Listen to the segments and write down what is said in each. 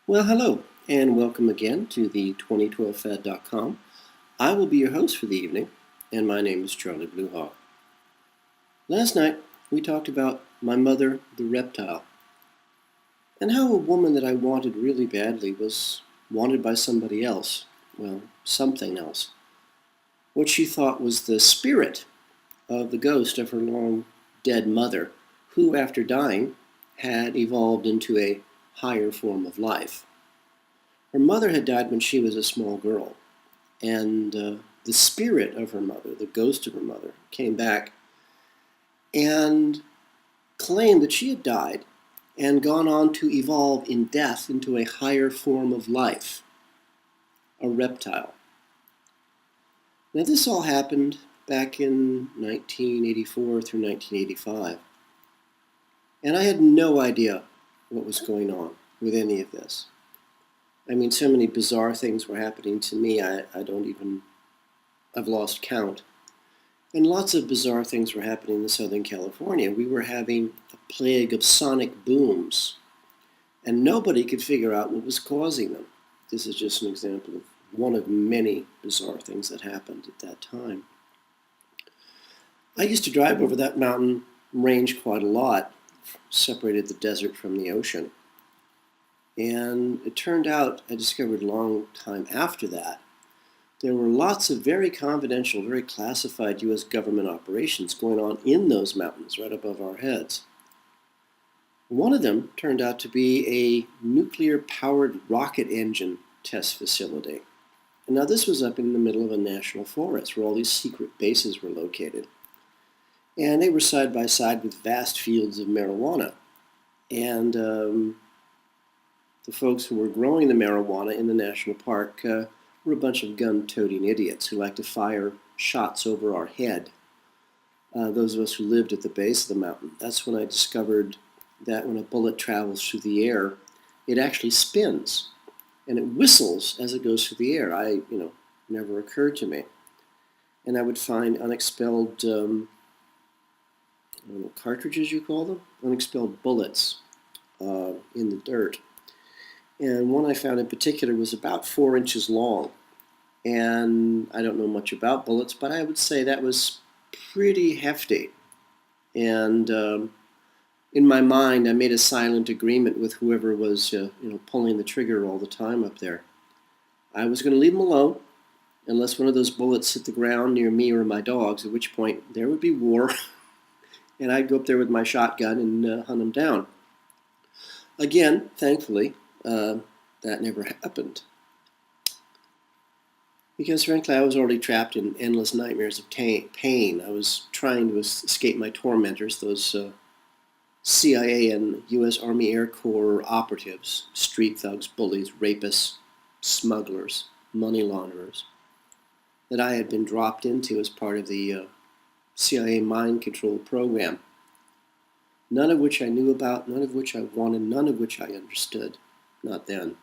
Well, hello, and welcome again to the 2012fed.com. I will be your host for the evening, and my name is Charlie Bluehawk. Last night, we talked about my mother, the reptile, and how a woman that I wanted really badly was wanted by somebody else, well, something else. What she thought was the spirit of the ghost of her long dead mother, who, after dying, had evolved into a higher form of life. Her mother had died when she was a small girl, and the spirit of her mother, the ghost of her mother, came back and claimed that she had died and gone on to evolve in death into a higher form of life, a reptile. Now, this all happened back in 1984 through 1985, and I had no idea what was going on with any of this. I mean, so many bizarre things were happening to me, I've lost count. And lots of bizarre things were happening in Southern California. We were having a plague of sonic booms, and nobody could figure out what was causing them. This is just an example of one of many bizarre things that happened at that time. I used to drive over that mountain range quite a lot, separated the desert from the ocean. And it turned out, I discovered a long time after that, there were lots of very confidential, very classified U.S. government operations going on in those mountains right above our heads. One of them turned out to be a nuclear-powered rocket engine test facility. And now this was up in the middle of a national forest where all these secret bases were located. And they were side by side with vast fields of marijuana. And the folks who were growing the marijuana in the national park were a bunch of gun-toting idiots who liked to fire shots over our head. Those of us who lived at the base of the mountain. That's when I discovered that when a bullet travels through the air, it actually spins, and it whistles as it goes through the air. Never occurred to me. And I would find unexpelled, cartridges you call them? Unexpelled bullets in the dirt. And one I found in particular was about 4 inches long. And I don't know much about bullets, but I would say that was pretty hefty. And in my mind, I made a silent agreement with whoever was, pulling the trigger all the time up there. I was going to leave them alone unless one of those bullets hit the ground near me or my dogs, at which point there would be war. And I'd go up there with my shotgun and hunt them down. Again, thankfully, that never happened. Because frankly, I was already trapped in endless nightmares of pain. I was trying to escape my tormentors, those CIA and U.S. Army Air Corps operatives, street thugs, bullies, rapists, smugglers, money launderers, that I had been dropped into as part of the CIA mind control program. None of which I knew about, none of which I wanted, none of which I understood. Not then.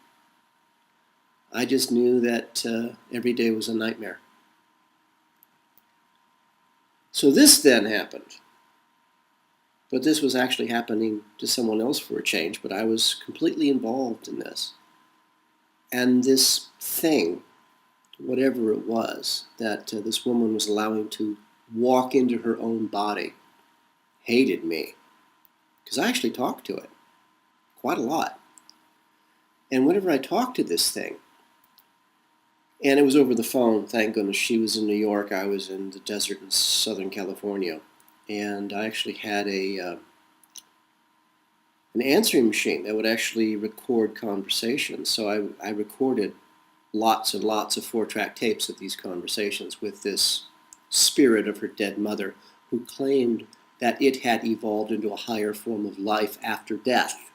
I just knew that every day was a nightmare. So this then happened. But this was actually happening to someone else for a change, but I was completely involved in this. And this thing, whatever it was, that this woman was allowing to walk into her own body, hated me. Because I actually talked to it quite a lot. And whenever I talked to this thing, and it was over the phone, thank goodness. She was in New York, I was in the desert in Southern California. And I actually had an answering machine that would actually record conversations. So I recorded lots and lots of 4-track tapes of these conversations with this spirit of her dead mother, who claimed that it had evolved into a higher form of life after death.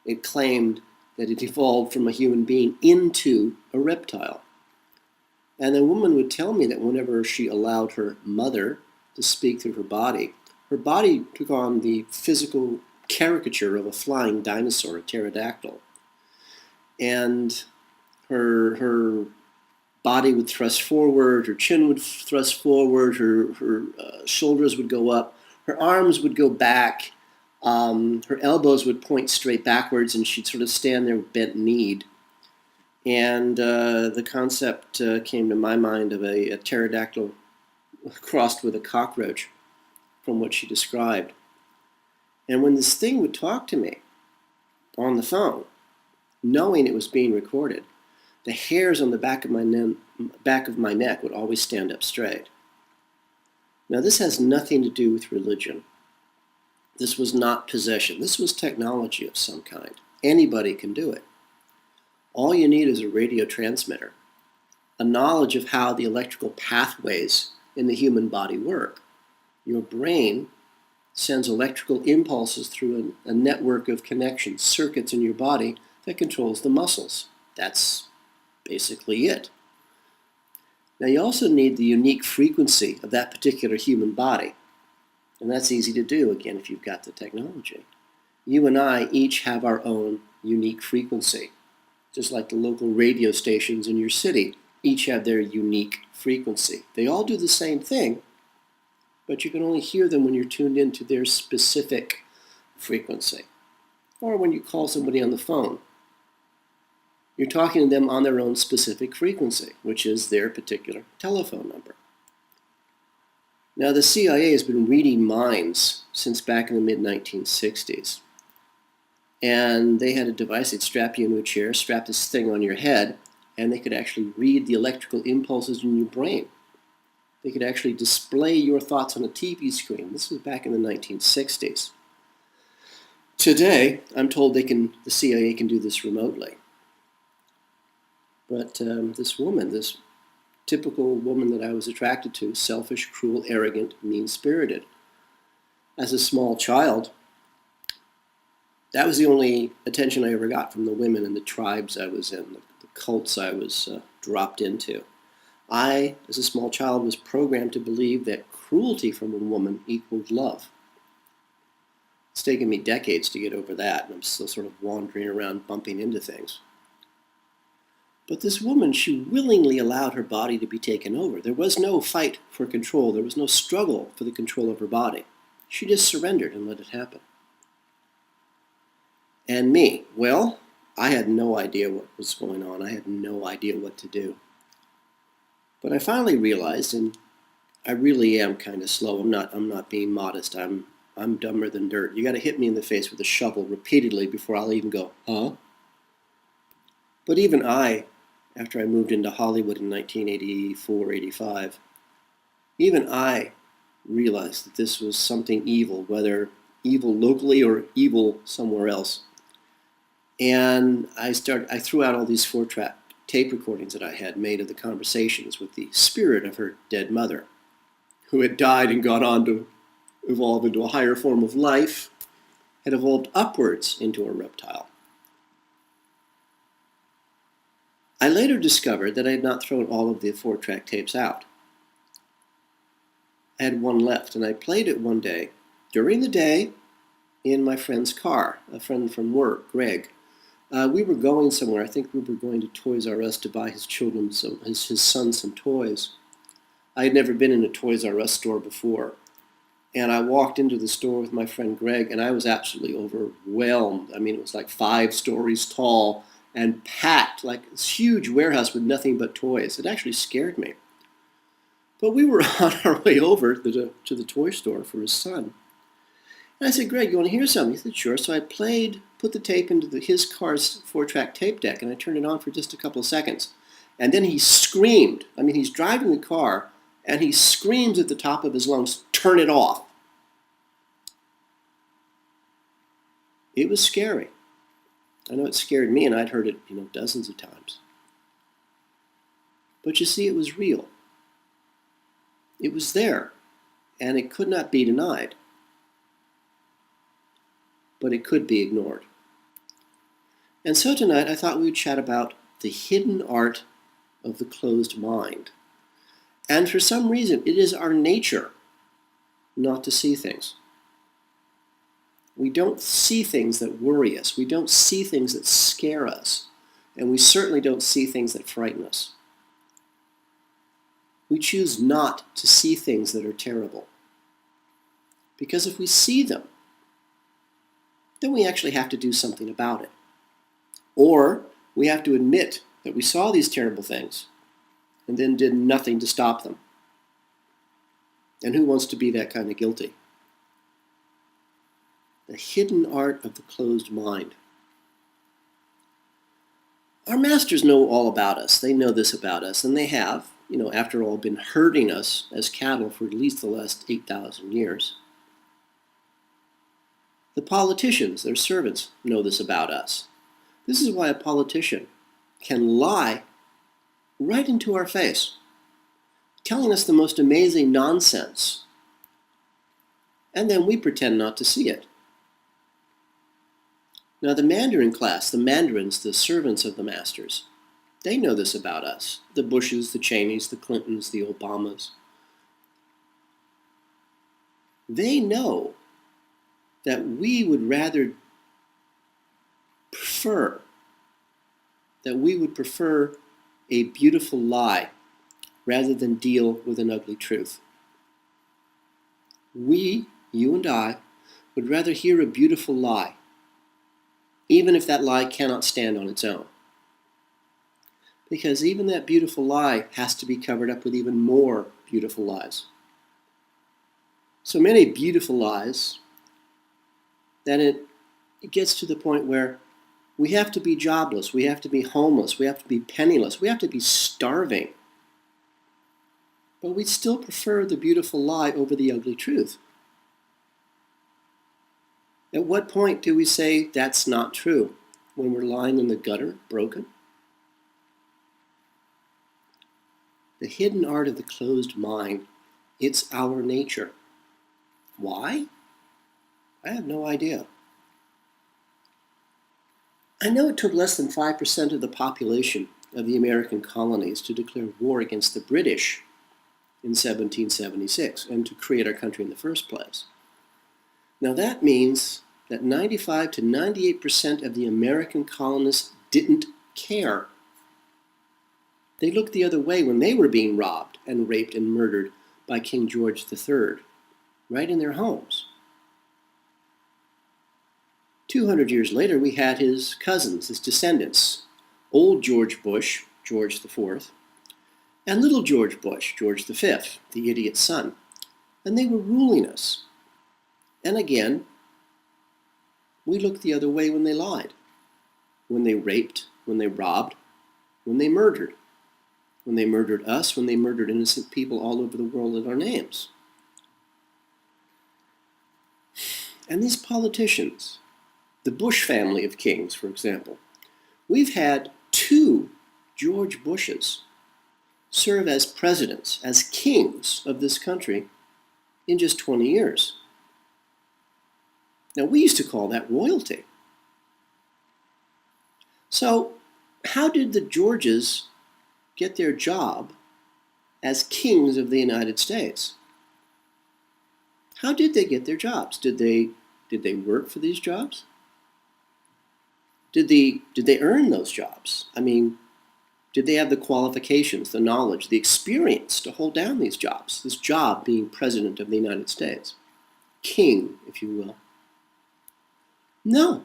It claimed that it evolved from a human being into a reptile. And the woman would tell me that whenever she allowed her mother to speak through her body took on the physical caricature of a flying dinosaur, a pterodactyl. And her body would thrust forward, her chin would thrust forward, her shoulders would go up, her arms would go back, Her elbows would point straight backwards, and she'd sort of stand there bent kneed. And the concept came to my mind of a pterodactyl crossed with a cockroach from what she described. And when this thing would talk to me on the phone, knowing it was being recorded, the hairs on the back of my neck would always stand up straight. Now, this has nothing to do with religion. This was not possession. This was technology of some kind. Anybody can do it. All you need is a radio transmitter, a knowledge of how the electrical pathways in the human body work. Your brain sends electrical impulses through a network of connections, circuits in your body that controls the muscles. That's basically it. Now, you also need the unique frequency of that particular human body. And that's easy to do, again, if you've got the technology. You and I each have our own unique frequency. Just like the local radio stations in your city each have their unique frequency. They all do the same thing, but you can only hear them when you're tuned into their specific frequency. Or when you call somebody on the phone, you're talking to them on their own specific frequency, which is their particular telephone number. Now, the CIA has been reading minds since back in the mid-1960s. And they had a device, they'd strap you into a chair, strap this thing on your head, and they could actually read the electrical impulses in your brain. They could actually display your thoughts on a TV screen. This was back in the 1960s. Today, I'm told the CIA can do this remotely. But this woman, this typical woman that I was attracted to, selfish, cruel, arrogant, mean-spirited. As a small child, that was the only attention I ever got from the women in the tribes I was in, the cults I was dropped into. I, as a small child, was programmed to believe that cruelty from a woman equaled love. It's taken me decades to get over that, and I'm still sort of wandering around bumping into things. But this woman, she willingly allowed her body to be taken over. There was no fight for control. There was no struggle for the control of her body. She just surrendered and let it happen. And me, well, I had no idea what was going on. I had no idea what to do. But I finally realized, and I really am kind of slow. I'm not being modest. I'm dumber than dirt. You got to hit me in the face with a shovel repeatedly before I'll even go, huh? But even I, after I moved into Hollywood in 1984, 85, even I realized that this was something evil, whether evil locally or evil somewhere else. And I threw out all these 4-track tape recordings that I had made of the conversations with the spirit of her dead mother, who had died and gone on to evolve into a higher form of life, had evolved upwards into a reptile. I later discovered that I had not thrown all of the 4-track tapes out. I had one left, and I played it one day, during the day, in my friend's car, a friend from work, Greg. We were going somewhere. I think we were going to Toys R Us to buy his son some toys. I had never been in a Toys R Us store before. And I walked into the store with my friend Greg, and I was absolutely overwhelmed. I mean, it was like 5 stories tall and packed, like this huge warehouse with nothing but toys. It actually scared me. But we were on our way over to the toy store for his son. And I said, Greg, you want to hear something? He said, sure. So I put the tape into his car's 4-track tape deck, and I turned it on for just a couple of seconds. And then he screamed. I mean, he's driving the car, and he screams at the top of his lungs, turn it off. It was scary. I know it scared me, and I'd heard it, dozens of times. But you see, it was real. It was there, and it could not be denied. But it could be ignored. And so tonight I thought we would chat about the hidden art of the closed mind. And for some reason, it is our nature not to see things. We don't see things that worry us. We don't see things that scare us. And we certainly don't see things that frighten us. We choose not to see things that are terrible. Because if we see them, then we actually have to do something about it. Or we have to admit that we saw these terrible things and then did nothing to stop them. And who wants to be that kind of guilty? The hidden art of the closed mind. Our masters know all about us. They know this about us, and they have, after all, been herding us as cattle for at least the last 8,000 years. The politicians, their servants, know this about us. This is why a politician can lie right into our face, telling us the most amazing nonsense, and then we pretend not to see it. Now the Mandarin class, the Mandarins, the servants of the masters, they know this about us. The Bushes, the Cheneys, the Clintons, the Obamas. They know that we would prefer a beautiful lie rather than deal with an ugly truth. We, you and I, would rather hear a beautiful lie, even if that lie cannot stand on its own. Because even that beautiful lie has to be covered up with even more beautiful lies. So many beautiful lies that it gets to the point where we have to be jobless, we have to be homeless, we have to be penniless, we have to be starving. But we'd still prefer the beautiful lie over the ugly truth. At what point do we say that's not true? When we're lying in the gutter, broken? The hidden art of the closed mind, it's our nature. Why? I have no idea. I know it took less than 5% of the population of the American colonies to declare war against the British in 1776 and to create our country in the first place. Now that means that 95 to 98% of the American colonists didn't care. They looked the other way when they were being robbed and raped and murdered by King George III, right in their homes. 200 years later, we had his cousins, his descendants, old George Bush, George IV, and little George Bush, George V, the idiot's son. And they were ruling us. And again, we looked the other way when they lied, when they raped, when they robbed, when they murdered us, when they murdered innocent people all over the world in our names. And these politicians, the Bush family of kings, for example, we've had 2 George Bushes serve as presidents, as kings of this country in just 20 years. Now, we used to call that royalty. So, how did the Georges get their job as kings of the United States? How did they get their jobs? Did they work for these jobs? Did they earn those jobs? I mean, did they have the qualifications, the knowledge, the experience to hold down these jobs? This job being president of the United States, king, if you will. No,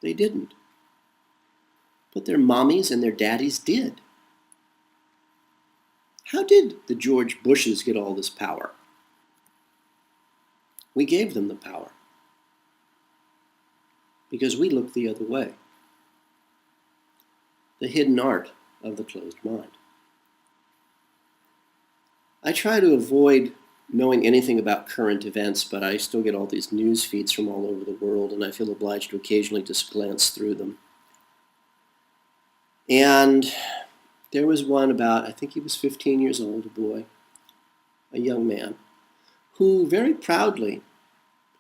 they didn't. But their mommies and their daddies did. How did the George Bushes get all this power? We gave them the power because we looked the other way. The hidden art of the closed mind. I try to avoid knowing anything about current events, but I still get all these news feeds from all over the world, and I feel obliged to occasionally just glance through them. And there was one about, I think he was 15 years old, a boy, a young man, who very proudly,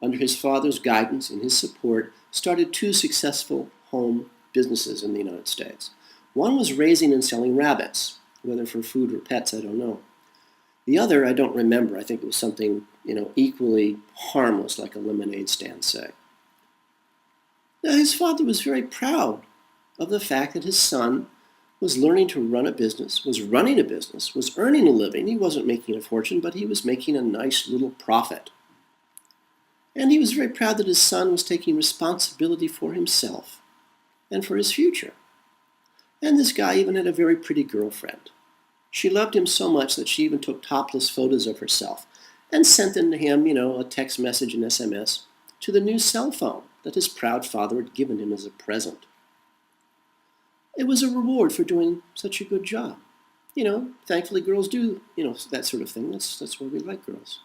under his father's guidance and his support, started 2 successful home businesses in the United States. One was raising and selling rabbits, whether for food or pets, I don't know. The other, I don't remember. I think it was something, equally harmless, like a lemonade stand, say. Now, his father was very proud of the fact that his son was learning to run a business, was running a business, was earning a living. He wasn't making a fortune, but he was making a nice little profit. And he was very proud that his son was taking responsibility for himself and for his future. And this guy even had a very pretty girlfriend. She loved him so much that she even took topless photos of herself and sent them to him, a text message and SMS, to the new cell phone that his proud father had given him as a present. It was a reward for doing such a good job. Thankfully girls do, that sort of thing. That's why we like girls.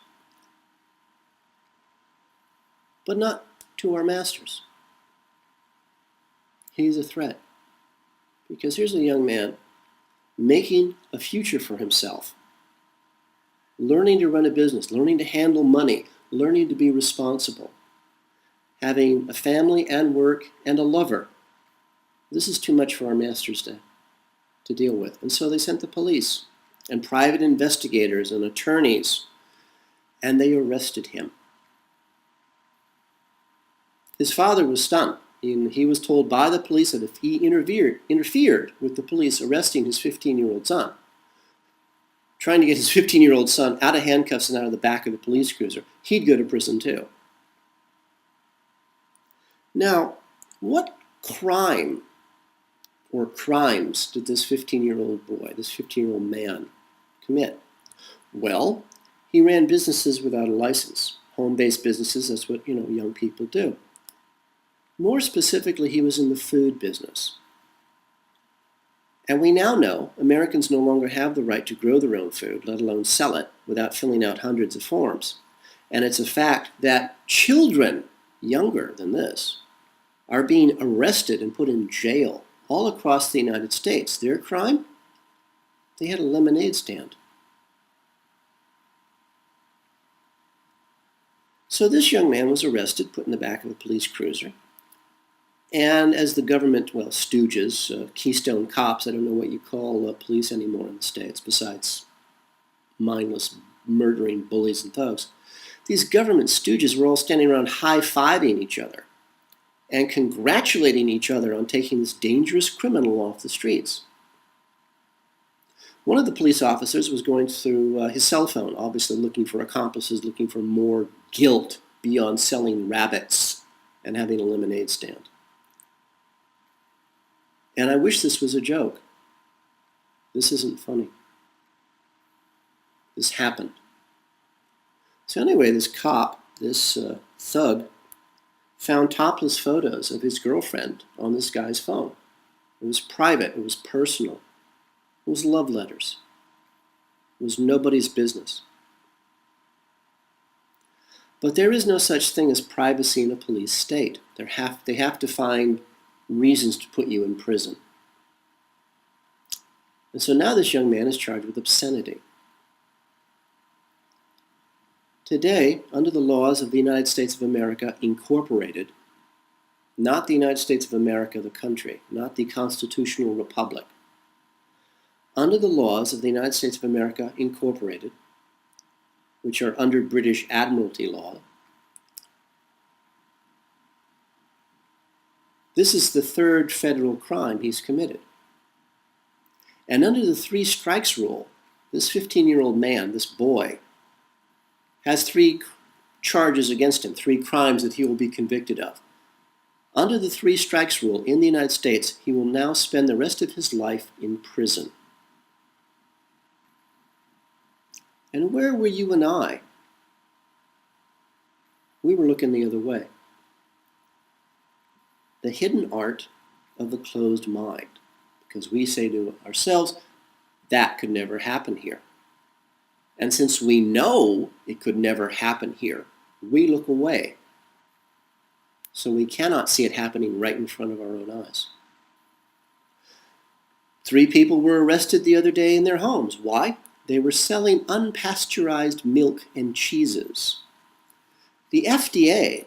But not to our masters. He's a threat. Because here's a young man making a future for himself, learning to run a business, learning to handle money, learning to be responsible, having a family and work and a lover. This is too much for our masters to deal with. And so they sent the police and private investigators and attorneys, and they arrested him. His father was stunned. He was told by the police that if he interfered with the police arresting his 15-year-old son, trying to get his 15-year-old son out of handcuffs and out of the back of the police cruiser, he'd go to prison too. Now, what crime or crimes did this 15-year-old boy, this 15-year-old man, commit? Well, he ran businesses without a license, home-based businesses. That's what young people do. More specifically, he was in the food business. And we now know Americans no longer have the right to grow their own food, let alone sell it, without filling out hundreds of forms. And it's a fact that children younger than this are being arrested and put in jail all across the United States. Their crime? They had a lemonade stand. So this young man was arrested, put in the back of a police cruiser. And as the government, stooges, Keystone cops, I don't know what you call police anymore in the States, besides mindless murdering bullies and thugs. These government stooges were all standing around high-fiving each other and congratulating each other on taking this dangerous criminal off the streets. One of the police officers was going through his cell phone, obviously looking for accomplices, looking for more guilt beyond selling rabbits and having a lemonade stand. And I wish this was a joke. This isn't funny. This happened. So anyway, this cop, this thug, found topless photos of his girlfriend on this guy's phone. It was private. It was personal. It was love letters. It was nobody's business. But there is no such thing as privacy in a police state. They have to find reasons to put you in prison. And so now this young man is charged with obscenity. Today, under the laws of the United States of America Incorporated, not the United States of America, the country, not the constitutional republic, under the laws of the United States of America Incorporated, which are under British Admiralty law, this is the third federal crime he's committed. And under the 3 strikes rule, this 15-year-old man, this boy, has 3 charges against him, 3 crimes that he will be convicted of. Under the 3 strikes rule in the United States, he will now spend the rest of his life in prison. And where were you and I? We were looking the other way. The hidden art of the closed mind, because we say to ourselves, that could never happen here. And since we know it could never happen here, we look away. So we cannot see it happening right in front of our own eyes. 3 people were arrested the other day in their homes. Why? They were selling unpasteurized milk and cheeses. The FDA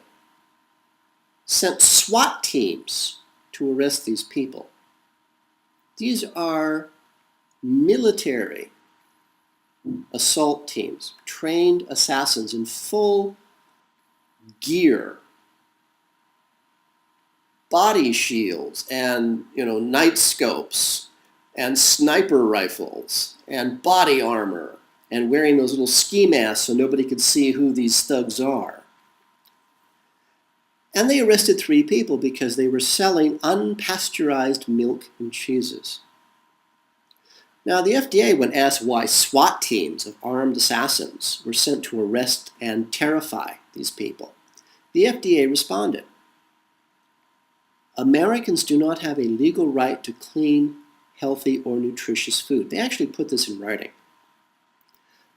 sent SWAT teams to arrest these people. These are military assault teams, trained assassins in full gear, body shields and night scopes and sniper rifles and body armor and wearing those little ski masks so nobody could see who these thugs are. And they arrested 3 people because they were selling unpasteurized milk and cheeses. Now, the FDA, when asked why SWAT teams of armed assassins were sent to arrest and terrify these people, the FDA responded, Americans do not have a legal right to clean, healthy, or nutritious food. They actually put this in writing.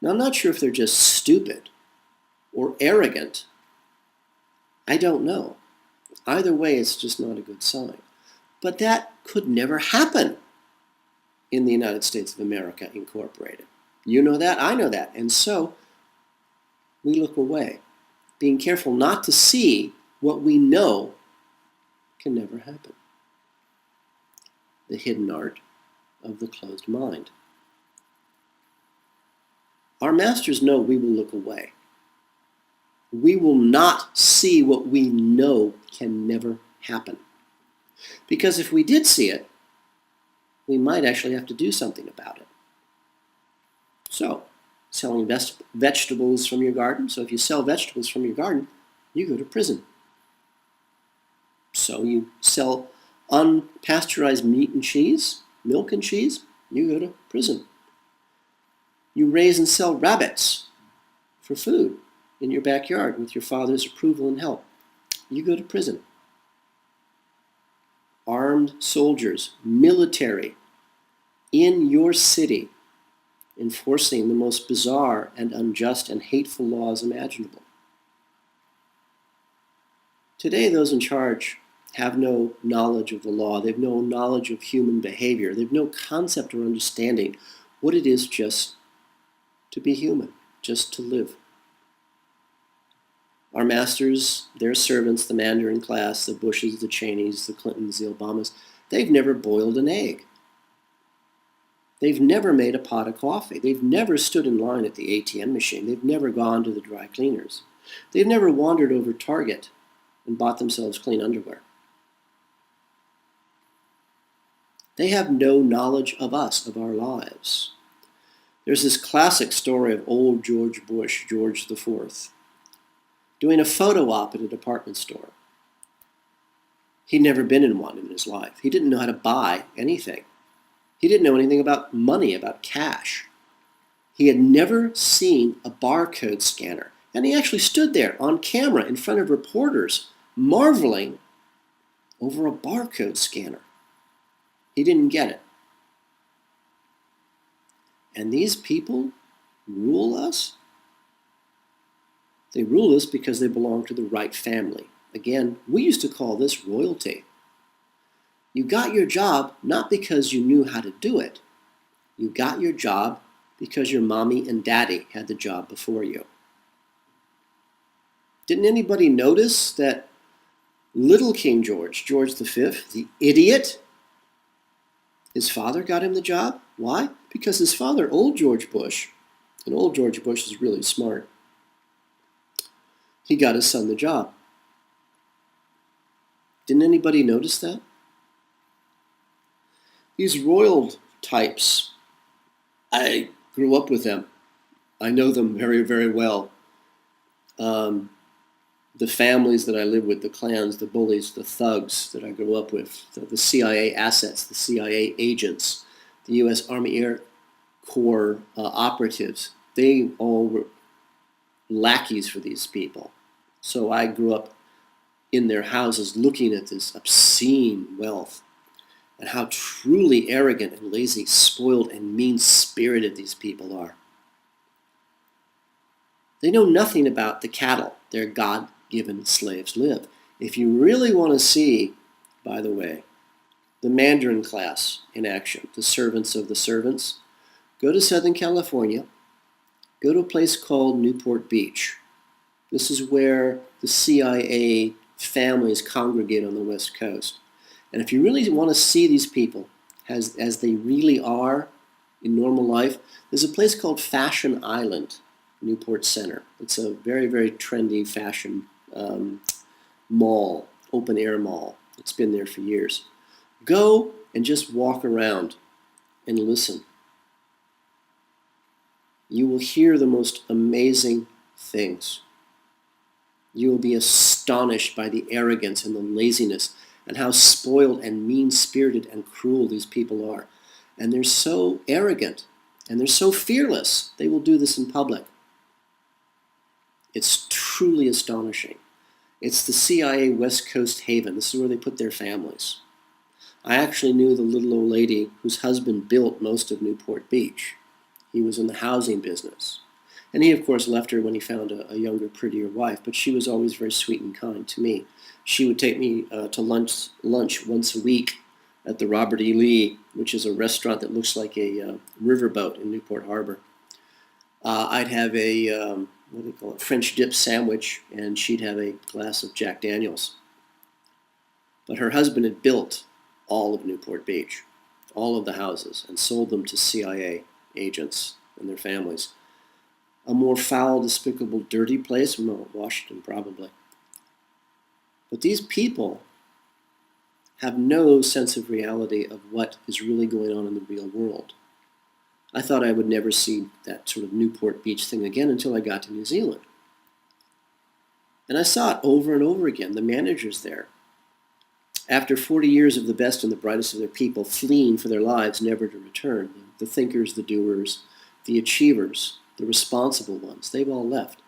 Now, I'm not sure if they're just stupid or arrogant. I don't know. Either way, it's just not a good sign. But that could never happen in the United States of America Incorporated. You know that, I know that. And so we look away, being careful not to see what we know can never happen. The hidden art of the closed mind. Our masters know we will look away. We will not see what we know can never happen. Because if we did see it, we might actually have to do something about it. So, selling vegetables from your garden. So if you sell vegetables from your garden, you go to prison. So you sell unpasteurized meat and cheese, milk and cheese, you go to prison. You raise and sell rabbits for food in your backyard with your father's approval and help. You go to prison. Armed soldiers, military, in your city, enforcing the most bizarre and unjust and hateful laws imaginable. Today, those in charge have no knowledge of the law. They have no knowledge of human behavior. They have no concept or understanding what it is just to be human, just to live. Our masters, their servants, the Mandarin class, the Bushes, the Cheneys, the Clintons, the Obamas, they've never boiled an egg. They've never made a pot of coffee. They've never stood in line at the ATM machine. They've never gone to the dry cleaners. They've never wandered over Target and bought themselves clean underwear. They have no knowledge of us, of our lives. There's this classic story of old George Bush, George IV, doing a photo op at a department store. He'd never been in one in his life. He didn't know how to buy anything. He didn't know anything about money, about cash. He had never seen a barcode scanner. And he actually stood there on camera in front of reporters, marveling over a barcode scanner. He didn't get it. And these people rule us? They rule us because they belong to the right family. Again, we used to call this royalty. You got your job not because you knew how to do it. You got your job because your mommy and daddy had the job before you. Didn't anybody notice that little King George, George V, the idiot, his father got him the job? Why? Because his father, old George Bush, and old George Bush is really smart, he got his son the job. Didn't anybody notice that? These royal types, I grew up with them. I know them very, very well. The families that I live with, the clans, the bullies, the thugs that I grew up with, the CIA assets, the CIA agents, the U.S. Army Air Corps operatives, they all were lackeys for these people. So I grew up in their houses looking at this obscene wealth and how truly arrogant and lazy, spoiled, and mean-spirited these people are. They know nothing about the cattle their God-given slaves live. If you really want to see, by the way, the Mandarin class in action, the servants of the servants, go to Southern California, go to a place called Newport Beach. This is where the CIA families congregate on the West Coast. And if you really want to see these people as they really are in normal life, there's a place called Fashion Island, Newport Center. It's a very, very trendy fashion mall, open-air mall. It's been there for years. Go and just walk around and listen. You will hear the most amazing things. You will be astonished by the arrogance and the laziness and how spoiled and mean-spirited and cruel these people are. And they're so arrogant and they're so fearless. They will do this in public. It's truly astonishing. It's the CIA West Coast haven. This is where they put their families. I actually knew the little old lady whose husband built most of Newport Beach. He was in the housing business. And he, of course, left her when he found a younger, prettier wife, but she was always very sweet and kind to me. She would take me to lunch once a week at the Robert E. Lee, which is a restaurant that looks like a riverboat in Newport Harbor. I'd have a, what do you call it, French dip sandwich, and she'd have a glass of Jack Daniels. But her husband had built all of Newport Beach, all of the houses, and sold them to CIA agents and their families. A more foul, despicable, dirty place? Well, Washington, probably. But these people have no sense of reality of what is really going on in the real world. I thought I would never see that sort of Newport Beach thing again until I got to New Zealand. And I saw it over and over again, the managers there. After 40 years of the best and the brightest of their people fleeing for their lives, never to return, the thinkers, the doers, the achievers, the responsible ones, they've all left.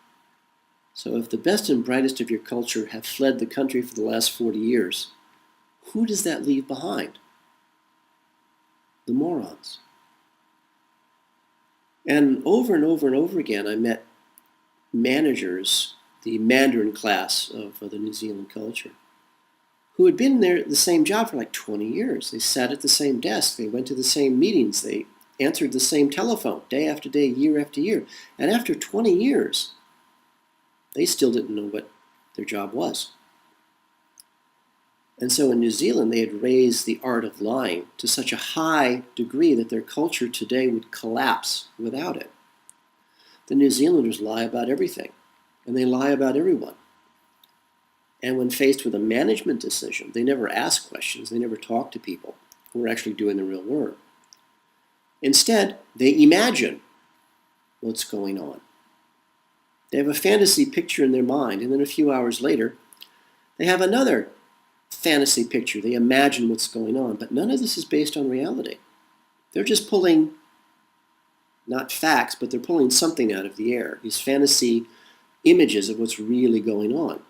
So if the best and brightest of your culture have fled the country for the last 40 years, who does that leave behind? The morons. And over and over and over again, I met managers, the Mandarin class of the New Zealand culture, who had been there at the same job for like 20 years. They sat at the same desk. They went to the same meetings. They answered the same telephone day after day, year after year. And after 20 years, they still didn't know what their job was. And so in New Zealand, they had raised the art of lying to such a high degree that their culture today would collapse without it. The New Zealanders lie about everything, and they lie about everyone. And when faced with a management decision, they never ask questions, they never talk to people who are actually doing the real work. Instead, they imagine what's going on. They have a fantasy picture in their mind, and then a few hours later, they have another fantasy picture. They imagine what's going on, but none of this is based on reality. They're just pulling, not facts, but they're pulling something out of the air, these fantasy images of what's really going on.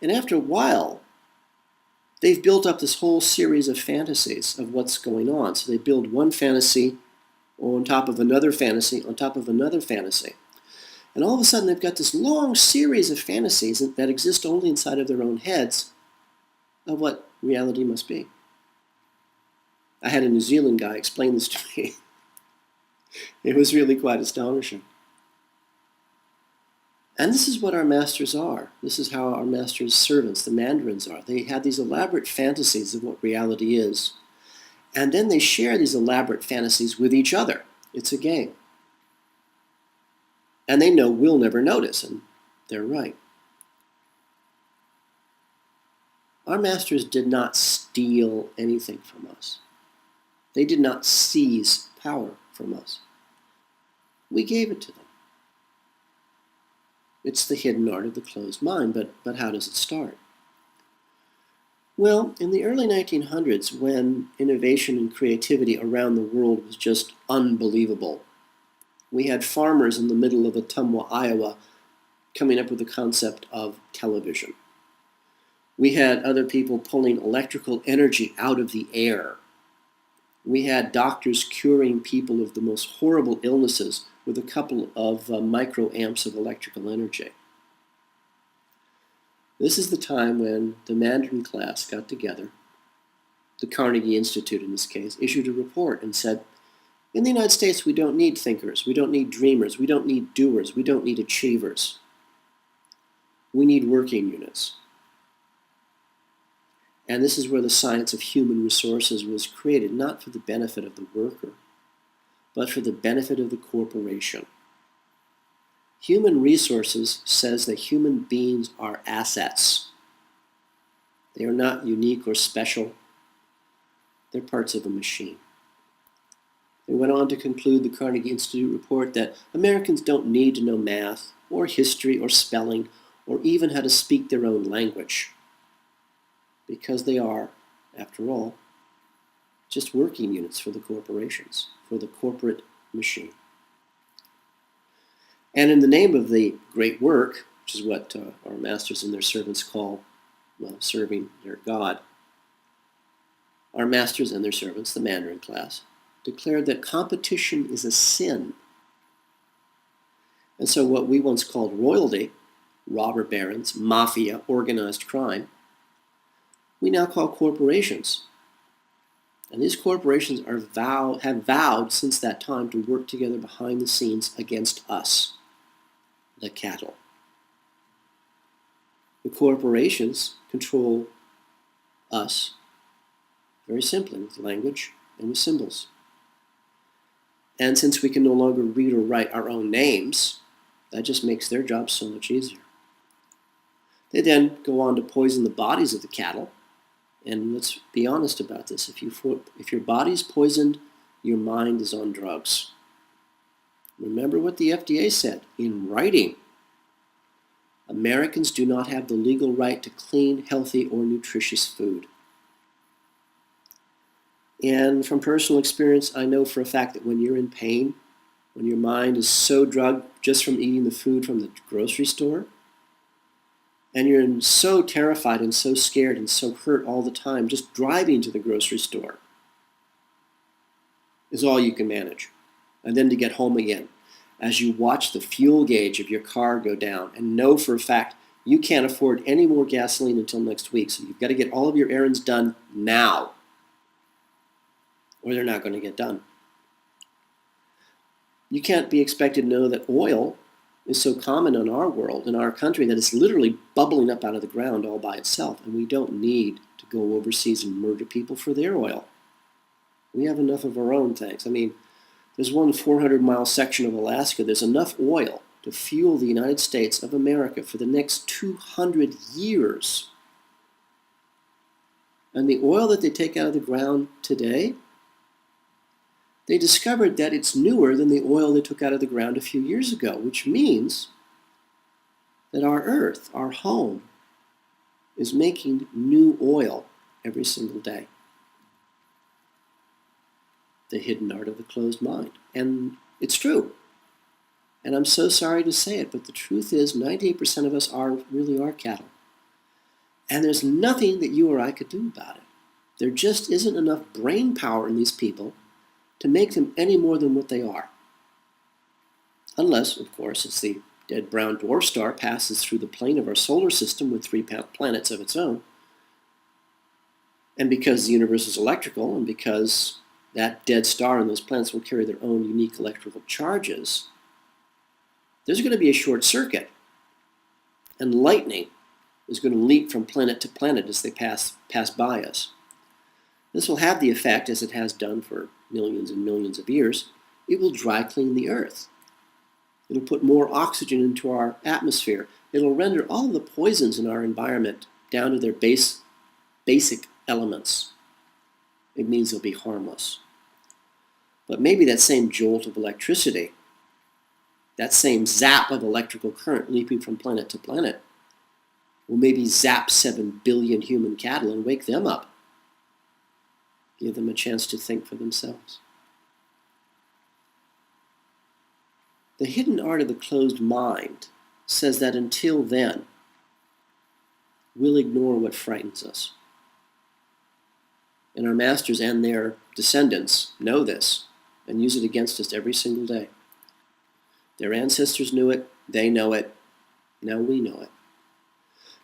And after a while, they've built up this whole series of fantasies of what's going on. So they build one fantasy on top of another fantasy on top of another fantasy. And all of a sudden, they've got this long series of fantasies that exist only inside of their own heads of what reality must be. I had a New Zealand guy explain this to me. It was really quite astonishing. And this is what our masters are. This is how our masters' servants, the mandarins, are. They have these elaborate fantasies of what reality is. And then they share these elaborate fantasies with each other. It's a game. And they know we'll never notice, and they're right. Our masters did not steal anything from us. They did not seize power from us. We gave it to them. It's the hidden art of the closed mind, but how does it start? Well, in the early 1900s, when innovation and creativity around the world was just unbelievable, we had farmers in the middle of Ottumwa, Iowa, coming up with the concept of television. We had other people pulling electrical energy out of the air. We had doctors curing people of the most horrible illnesses with a couple of microamps of electrical energy. This is the time when the Mandarin class got together, the Carnegie Institute in this case, issued a report and said, in the United States, we don't need thinkers, we don't need dreamers, we don't need doers, we don't need achievers. We need working units. And this is where the science of human resources was created, not for the benefit of the worker, but for the benefit of the corporation. Human resources says that human beings are assets. They are not unique or special. They're parts of a machine. They went on to conclude the Carnegie Institute report that Americans don't need to know math or history or spelling or even how to speak their own language, because they are, after all, just working units for the corporations, for the corporate machine. And in the name of the great work, which is what our masters and their servants call serving their God, our masters and their servants, the Mandarin class, declared that competition is a sin. And so what we once called royalty, robber barons, mafia, organized crime, we now call corporations. And these corporations have vowed since that time to work together behind the scenes against us, the cattle. The corporations control us very simply with language and with symbols. And since we can no longer read or write our own names, that just makes their job so much easier. They then go on to poison the bodies of the cattle. And let's be honest about this. If your body's poisoned, your mind is on drugs. Remember what the FDA said in writing. Americans do not have the legal right to clean, healthy, or nutritious food. And from personal experience, I know for a fact that when you're in pain, when your mind is so drugged just from eating the food from the grocery store, and you're so terrified and so scared and so hurt all the time, just driving to the grocery store is all you can manage. And then to get home again, as you watch the fuel gauge of your car go down and know for a fact you can't afford any more gasoline until next week, so you've got to get all of your errands done now, or they're not going to get done. You can't be expected to know that oil is so common in our world, in our country, that it's literally bubbling up out of the ground all by itself, and we don't need to go overseas and murder people for their oil. We have enough of our own, thanks. I mean, there's one 400-mile section of Alaska. There's enough oil to fuel the United States of America for the next 200 years. And the oil that they take out of the ground today, they discovered that it's newer than the oil they took out of the ground a few years ago, which means that our Earth, our home, is making new oil every single day. The hidden art of the closed mind. And it's true. And I'm so sorry to say it, but the truth is 98% of us really are cattle. And there's nothing that you or I could do about it. There just isn't enough brain power in these people to make them any more than what they are. Unless, of course, it's the dead brown dwarf star passes through the plane of our solar system with 3 planets of its own. And because the universe is electrical, and because that dead star and those planets will carry their own unique electrical charges, there's going to be a short circuit. And lightning is going to leap from planet to planet as they pass by us. This will have the effect, as it has done for millions and millions of years, it will dry clean the earth. It'll put more oxygen into our atmosphere. It'll render all the poisons in our environment down to their basic elements. It means they'll be harmless. But maybe that same jolt of electricity, that same zap of electrical current leaping from planet to planet, will maybe zap 7 billion human cattle and wake them up. Give them a chance to think for themselves. The hidden art of the closed mind says that until then, we'll ignore what frightens us. And our masters and their descendants know this and use it against us every single day. Their ancestors knew it, they know it, now we know it.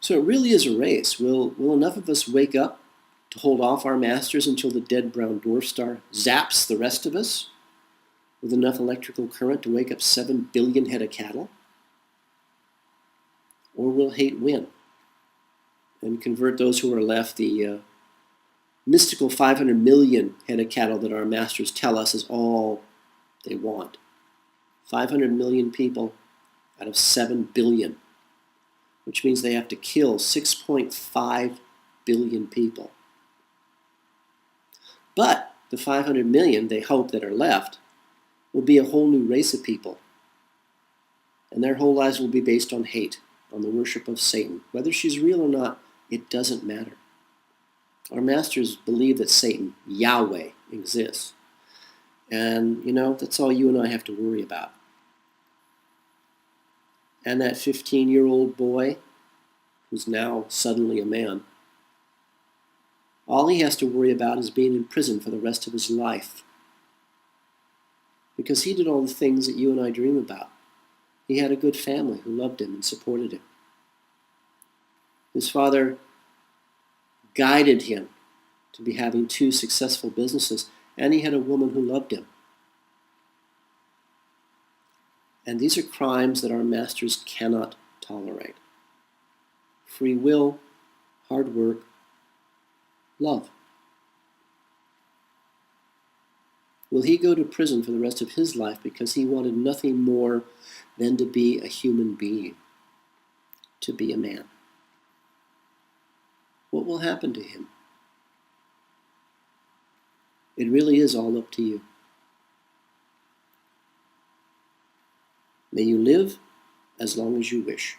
So it really is a race. Will enough of us wake up to hold off our masters until the dead brown dwarf star zaps the rest of us with enough electrical current to wake up 7 billion head of cattle? Or will hate win and convert those who are left, the mystical 500 million head of cattle that our masters tell us is all they want? 500 million people out of 7 billion, which means they have to kill 6.5 billion people. But the 500 million they hope that are left will be a whole new race of people. And their whole lives will be based on hate on the worship of Satan. Whether she's real or not, it doesn't matter. Our masters believe that Satan, Yahweh, exists. And, that's all you and I have to worry about. And that 15-year-old boy, who's now suddenly a man, all he has to worry about is being in prison for the rest of his life. Because he did all the things that you and I dream about. He had a good family who loved him and supported him. His father guided him to be having 2 successful businesses, and he had a woman who loved him. And these are crimes that our masters cannot tolerate. Free will, hard work, love. Will he go to prison for the rest of his life because he wanted nothing more than to be a human being, to be a man? What will happen to him? It really is all up to you. May you live as long as you wish.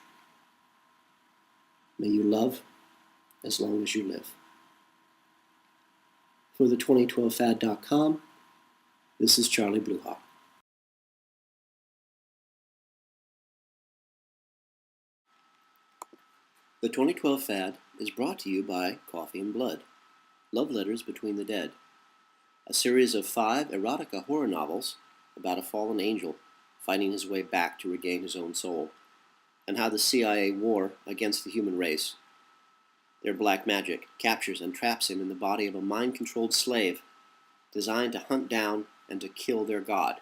May you love as long as you live. For the 2012fad.com, this is Charlie Bluehawk. The 2012 Fad is brought to you by Coffee and Blood, Love Letters Between the Dead, a series of 5 erotica horror novels about a fallen angel finding his way back to regain his own soul, and how the CIA war against the human race, their black magic, captures and traps him in the body of a mind-controlled slave designed to hunt down and to kill their god,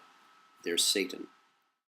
their Satan.